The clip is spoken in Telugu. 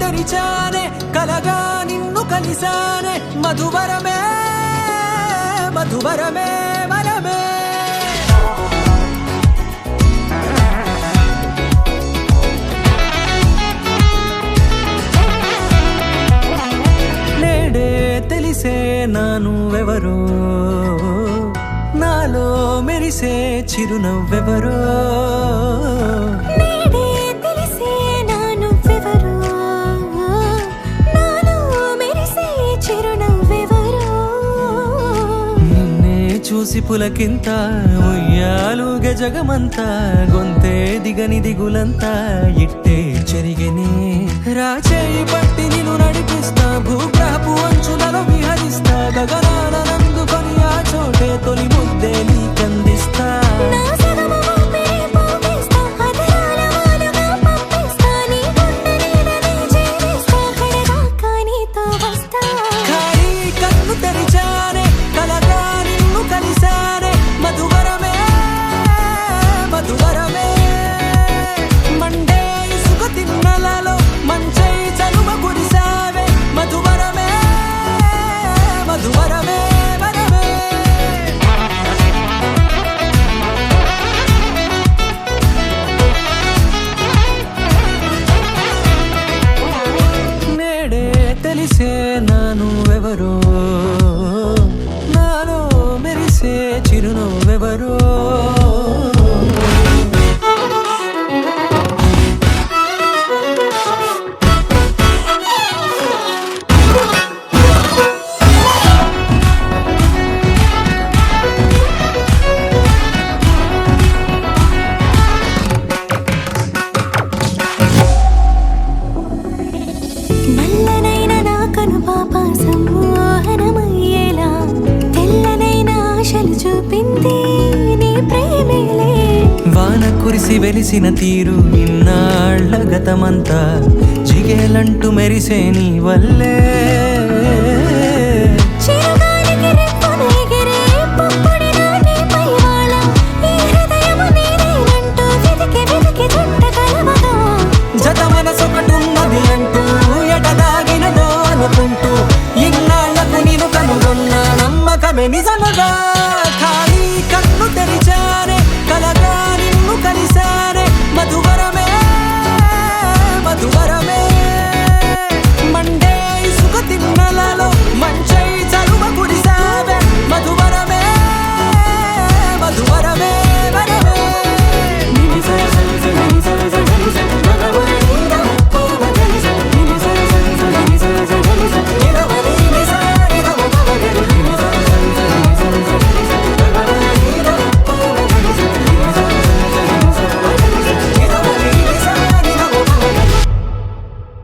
తెరిచానే కలగా నిన్ను కలిసానే మధువరమే మధువరమే వరమే నేడే తెలిసే నానువెవరో నాలో మెరిసే చిరునవ్వెవరో చూసి పులకింత ఉయ్యాలుగే జగమంతా గొంతే దిగని దిగులంతా ఇట్టే చెరిగెనే రాచేయి పట్టి నిన్ను నడిపిస్తా భూగ్రహపు అంచులలో విహరిస్తా గగనాల నందుకొని ఆ చోటే తొలి ముద్దే నీకందిస్తా తెలిసే నానువెవరో నాలో మెరిసే చిరునవ్వెవరో వాన కురిసి వెలిసిన తీరు ఇన్నాళ్ల గతమంతా జిగేలంటూ మెరిసే నీ వల్లే